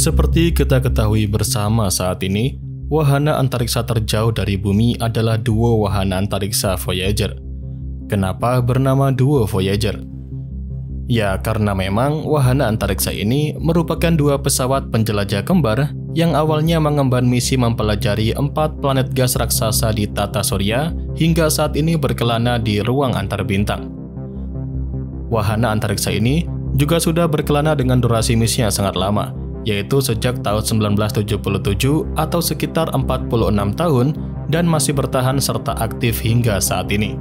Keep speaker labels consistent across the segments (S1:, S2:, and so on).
S1: Seperti kita ketahui bersama saat ini, wahana antariksa terjauh dari bumi adalah duo wahana antariksa Voyager. Kenapa bernama duo Voyager? Ya, karena memang wahana antariksa ini merupakan dua pesawat penjelajah kembar yang awalnya mengemban misi mempelajari 4 planet gas raksasa di tata surya hingga saat ini berkelana di ruang antar bintang. Wahana antariksa ini juga sudah berkelana dengan durasi misi yang sangat lama, yaitu sejak tahun 1977 atau sekitar 46 tahun dan masih bertahan serta aktif hingga saat ini.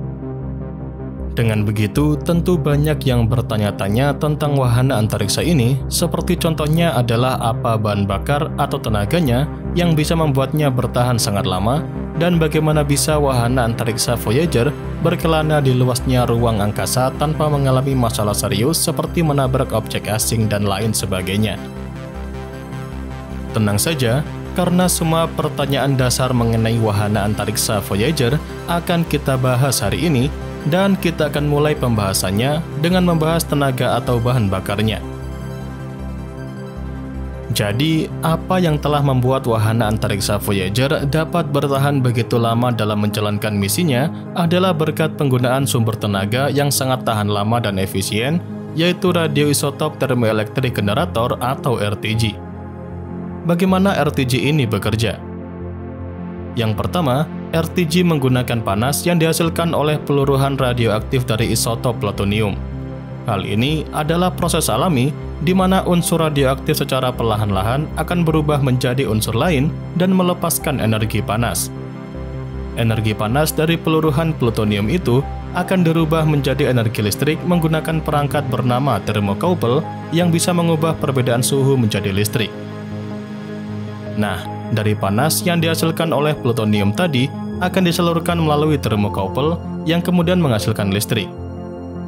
S1: Dengan begitu, tentu banyak yang bertanya-tanya tentang wahana antariksa ini, seperti contohnya adalah apa bahan bakar atau tenaganya yang bisa membuatnya bertahan sangat lama, dan bagaimana bisa wahana antariksa Voyager berkelana di luasnya ruang angkasa tanpa mengalami masalah serius seperti menabrak objek asing dan lain sebagainya. Tenang saja, karena semua pertanyaan dasar mengenai wahana antariksa Voyager akan kita bahas hari ini, dan kita akan mulai pembahasannya dengan membahas tenaga atau bahan bakarnya. Jadi, apa yang telah membuat wahana antariksa Voyager dapat bertahan begitu lama dalam menjalankan misinya adalah berkat penggunaan sumber tenaga yang sangat tahan lama dan efisien, yaitu radioisotop termoelektrik generator atau RTG. Bagaimana RTG ini bekerja? Yang pertama, RTG menggunakan panas yang dihasilkan oleh peluruhan radioaktif dari isotop plutonium. Hal ini adalah proses alami di mana unsur radioaktif secara perlahan-lahan akan berubah menjadi unsur lain dan melepaskan energi panas. Energi panas dari peluruhan plutonium itu akan dirubah menjadi energi listrik menggunakan perangkat bernama thermocouple yang bisa mengubah perbedaan suhu menjadi listrik. Nah, dari panas yang dihasilkan oleh plutonium tadi akan disalurkan melalui thermocouple yang kemudian menghasilkan listrik.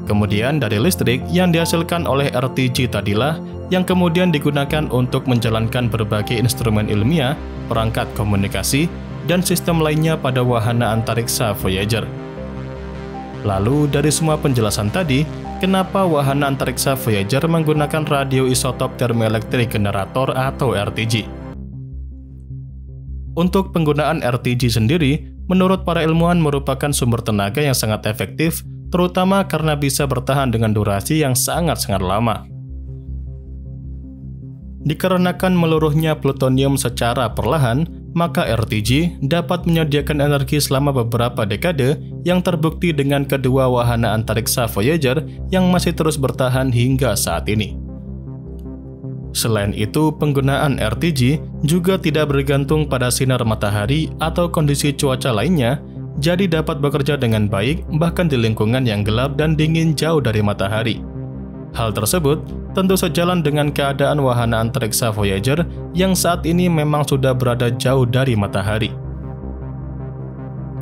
S1: Kemudian dari listrik yang dihasilkan oleh RTG tadilah yang kemudian digunakan untuk menjalankan berbagai instrumen ilmiah, perangkat komunikasi, dan sistem lainnya pada wahana antariksa Voyager. Lalu dari semua penjelasan tadi, kenapa wahana antariksa Voyager menggunakan radioisotop termoelektrik generator atau RTG? Untuk penggunaan RTG sendiri, menurut para ilmuwan merupakan sumber tenaga yang sangat efektif, terutama karena bisa bertahan dengan durasi yang sangat-sangat lama. Dikarenakan meluruhnya plutonium secara perlahan, maka RTG dapat menyediakan energi selama beberapa dekade yang terbukti dengan kedua wahana antariksa Voyager yang masih terus bertahan hingga saat ini. Selain itu, penggunaan RTG juga tidak bergantung pada sinar matahari atau kondisi cuaca lainnya, jadi dapat bekerja dengan baik bahkan di lingkungan yang gelap dan dingin jauh dari matahari. Hal tersebut tentu sejalan dengan keadaan wahana antariksa Voyager yang saat ini memang sudah berada jauh dari matahari.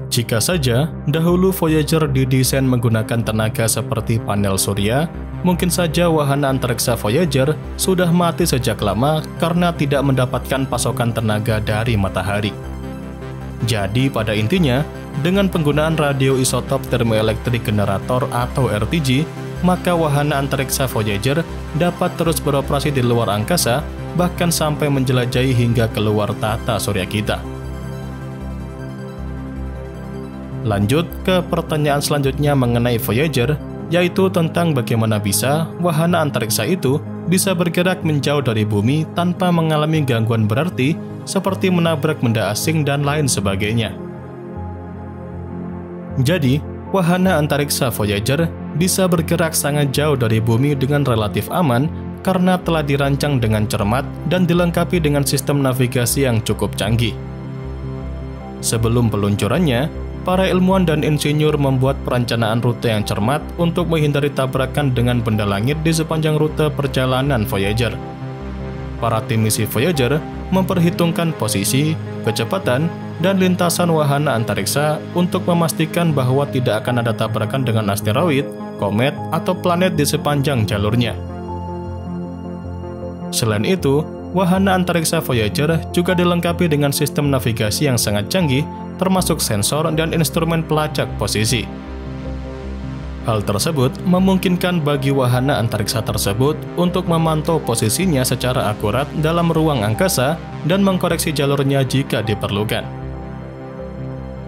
S1: Jika saja dahulu Voyager didesain menggunakan tenaga seperti panel surya, mungkin saja wahana antariksa Voyager sudah mati sejak lama karena tidak mendapatkan pasokan tenaga dari matahari. Jadi pada intinya, dengan penggunaan radioisotop termoelektrik generator atau RTG, maka wahana antariksa Voyager dapat terus beroperasi di luar angkasa, bahkan sampai menjelajahi hingga keluar tata surya kita. Lanjut ke pertanyaan selanjutnya mengenai Voyager, yaitu tentang bagaimana bisa wahana antariksa itu bisa bergerak menjauh dari bumi tanpa mengalami gangguan berarti seperti menabrak benda asing dan lain sebagainya. Jadi, wahana antariksa Voyager bisa bergerak sangat jauh dari bumi dengan relatif aman karena telah dirancang dengan cermat dan dilengkapi dengan sistem navigasi yang cukup canggih. Sebelum peluncurannya, para ilmuwan dan insinyur membuat perencanaan rute yang cermat untuk menghindari tabrakan dengan benda langit di sepanjang rute perjalanan Voyager. Para tim misi Voyager memperhitungkan posisi, kecepatan, dan lintasan wahana antariksa untuk memastikan bahwa tidak akan ada tabrakan dengan asteroid, komet, atau planet di sepanjang jalurnya. Selain itu, wahana antariksa Voyager juga dilengkapi dengan sistem navigasi yang sangat canggih, termasuk sensor dan instrumen pelacak posisi. Hal tersebut memungkinkan bagi wahana antariksa tersebut untuk memantau posisinya secara akurat dalam ruang angkasa dan mengkoreksi jalurnya jika diperlukan.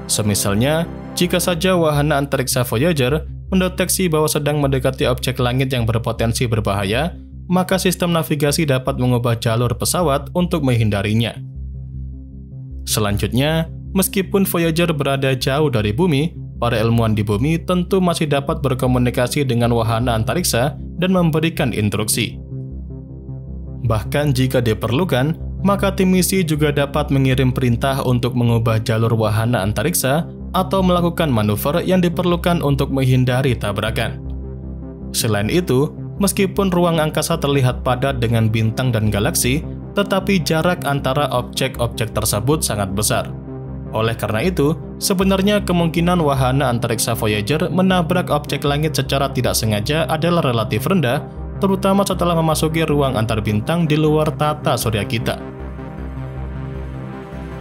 S1: Semisalnya, jika saja wahana antariksa Voyager mendeteksi bahwa sedang mendekati objek langit yang berpotensi berbahaya, maka sistem navigasi dapat mengubah jalur pesawat untuk menghindarinya. Selanjutnya, meskipun Voyager berada jauh dari bumi, para ilmuwan di bumi tentu masih dapat berkomunikasi dengan wahana antariksa dan memberikan instruksi. Bahkan jika diperlukan, maka tim misi juga dapat mengirim perintah untuk mengubah jalur wahana antariksa atau melakukan manuver yang diperlukan untuk menghindari tabrakan. Selain itu, meskipun ruang angkasa terlihat padat dengan bintang dan galaksi, tetapi jarak antara objek-objek tersebut sangat besar. Oleh karena itu, sebenarnya kemungkinan wahana antariksa Voyager menabrak objek langit secara tidak sengaja adalah relatif rendah, terutama setelah memasuki ruang antar bintang di luar tata surya kita.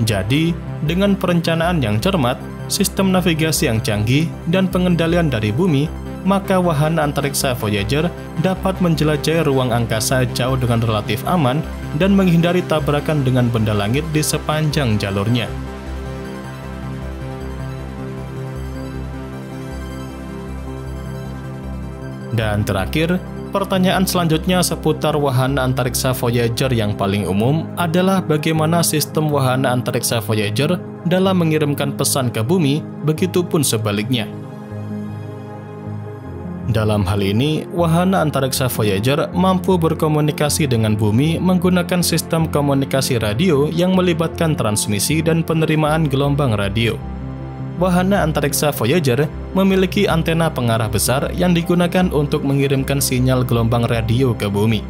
S1: Jadi, dengan perencanaan yang cermat, sistem navigasi yang canggih, dan pengendalian dari bumi, maka wahana antariksa Voyager dapat menjelajahi ruang angkasa jauh dengan relatif aman dan menghindari tabrakan dengan benda langit di sepanjang jalurnya. Dan terakhir, pertanyaan selanjutnya seputar wahana antariksa Voyager yang paling umum adalah bagaimana sistem wahana antariksa Voyager dalam mengirimkan pesan ke bumi, begitupun sebaliknya. Dalam hal ini, wahana antariksa Voyager mampu berkomunikasi dengan bumi menggunakan sistem komunikasi radio yang melibatkan transmisi dan penerimaan gelombang radio. Wahana antariksa Voyager memiliki antena pengarah besar yang digunakan untuk mengirimkan sinyal gelombang radio ke bumi.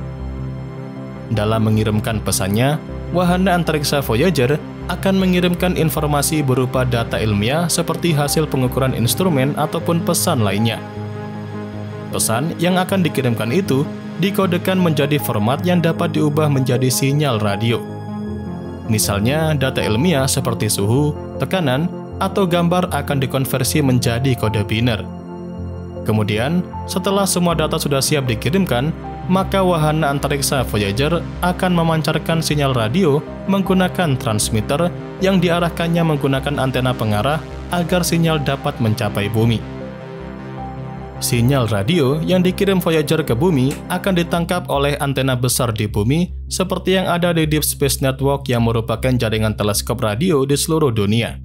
S1: Dalam mengirimkan pesannya, wahana antariksa Voyager akan mengirimkan informasi berupa data ilmiah seperti hasil pengukuran instrumen ataupun pesan lainnya. Pesan yang akan dikirimkan itu dikodekan menjadi format yang dapat diubah menjadi sinyal radio. Misalnya, data ilmiah seperti suhu, tekanan, atau gambar akan dikonversi menjadi kode biner. Kemudian, setelah semua data sudah siap dikirimkan, maka wahana antariksa Voyager akan memancarkan sinyal radio menggunakan transmitter yang diarahkannya menggunakan antena pengarah agar sinyal dapat mencapai bumi. Sinyal radio yang dikirim Voyager ke bumi akan ditangkap oleh antena besar di bumi seperti yang ada di Deep Space Network yang merupakan jaringan teleskop radio di seluruh dunia.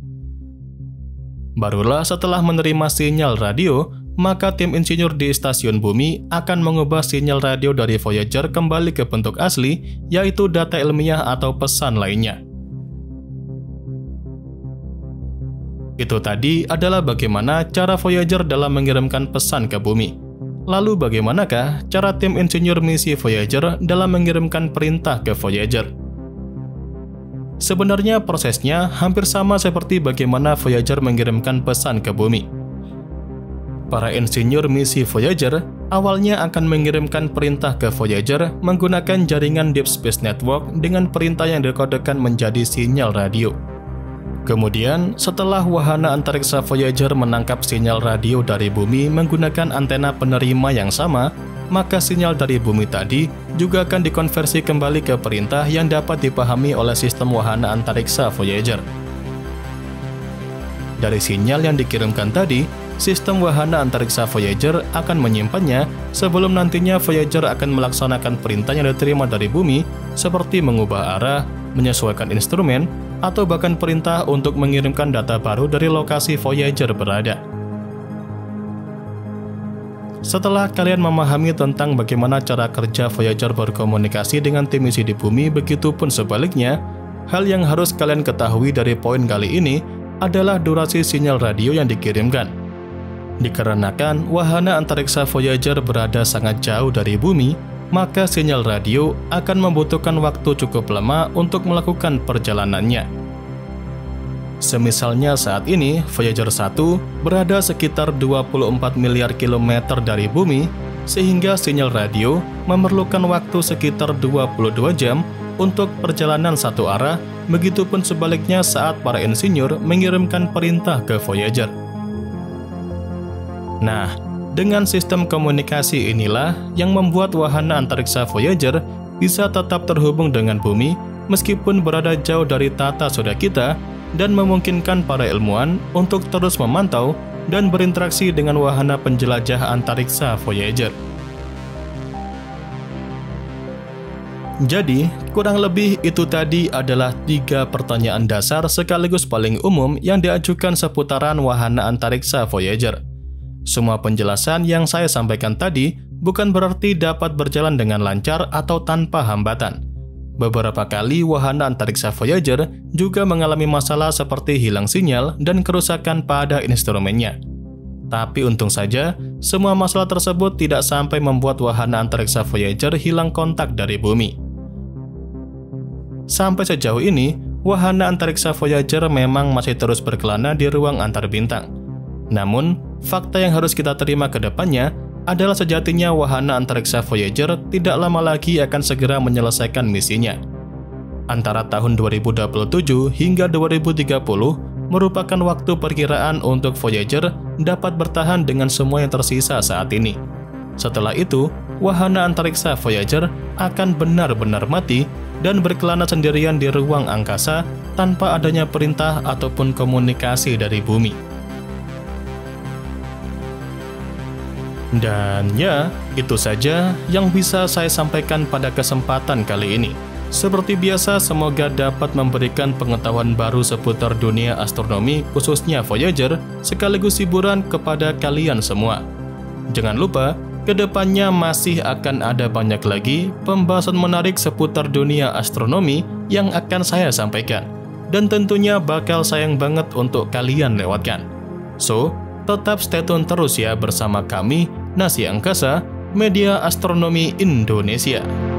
S1: Barulah setelah menerima sinyal radio, maka tim insinyur di stasiun bumi akan mengubah sinyal radio dari Voyager kembali ke bentuk asli, yaitu data ilmiah atau pesan lainnya. Itu tadi adalah bagaimana cara Voyager dalam mengirimkan pesan ke bumi. Lalu bagaimanakah cara tim insinyur misi Voyager dalam mengirimkan perintah ke Voyager? Sebenarnya prosesnya hampir sama seperti bagaimana Voyager mengirimkan pesan ke bumi. Para insinyur misi Voyager awalnya akan mengirimkan perintah ke Voyager menggunakan jaringan Deep Space Network dengan perintah yang dikodekan menjadi sinyal radio. Kemudian, setelah wahana antariksa Voyager menangkap sinyal radio dari bumi menggunakan antena penerima yang sama, maka sinyal dari bumi tadi juga akan dikonversi kembali ke perintah yang dapat dipahami oleh sistem wahana antariksa Voyager. Dari sinyal yang dikirimkan tadi, sistem wahana antariksa Voyager akan menyimpannya sebelum nantinya Voyager akan melaksanakan perintah yang diterima dari bumi, seperti mengubah arah, menyesuaikan instrumen, atau bahkan perintah untuk mengirimkan data baru dari lokasi Voyager berada. Setelah kalian memahami tentang bagaimana cara kerja Voyager berkomunikasi dengan tim misi di bumi, begitupun sebaliknya, hal yang harus kalian ketahui dari poin kali ini adalah durasi sinyal radio yang dikirimkan. Dikarenakan wahana antariksa Voyager berada sangat jauh dari bumi, maka sinyal radio akan membutuhkan waktu cukup lama untuk melakukan perjalanannya. Semisalnya saat ini, Voyager 1 berada sekitar 24 miliar kilometer dari bumi, sehingga sinyal radio memerlukan waktu sekitar 22 jam untuk perjalanan satu arah, begitupun sebaliknya saat para insinyur mengirimkan perintah ke Voyager. Nah, Dengan sistem komunikasi inilah yang membuat wahana antariksa Voyager bisa tetap terhubung dengan bumi meskipun berada jauh dari tata surya kita dan memungkinkan para ilmuwan untuk terus memantau dan berinteraksi dengan wahana penjelajah antariksa Voyager. Jadi, kurang lebih itu tadi adalah 3 pertanyaan dasar sekaligus paling umum yang diajukan seputaran wahana antariksa Voyager. Semua penjelasan yang saya sampaikan tadi bukan berarti dapat berjalan dengan lancar atau tanpa hambatan. Beberapa kali wahana antariksa Voyager juga mengalami masalah seperti hilang sinyal dan kerusakan pada instrumennya. Tapi untung saja, semua masalah tersebut tidak sampai membuat wahana antariksa Voyager hilang kontak dari bumi. Sampai sejauh ini, wahana antariksa Voyager memang masih terus berkelana di ruang antar bintang. Namun, fakta yang harus kita terima ke depannya adalah sejatinya wahana antariksa Voyager tidak lama lagi akan segera menyelesaikan misinya. Antara tahun 2027 hingga 2030 merupakan waktu perkiraan untuk Voyager dapat bertahan dengan semua yang tersisa saat ini. Setelah itu, wahana antariksa Voyager akan benar-benar mati dan berkelana sendirian di ruang angkasa tanpa adanya perintah ataupun komunikasi dari bumi. Dan ya, itu saja yang bisa saya sampaikan pada kesempatan kali ini. Seperti biasa, semoga dapat memberikan pengetahuan baru seputar dunia astronomi, khususnya Voyager, sekaligus hiburan kepada kalian semua. Jangan lupa, kedepannya masih akan ada banyak lagi pembahasan menarik seputar dunia astronomi yang akan saya sampaikan. Dan tentunya bakal sayang banget untuk kalian lewatkan. So, tetap stay tune terus ya bersama kami, Nasi Angkasa, Media Astronomi Indonesia.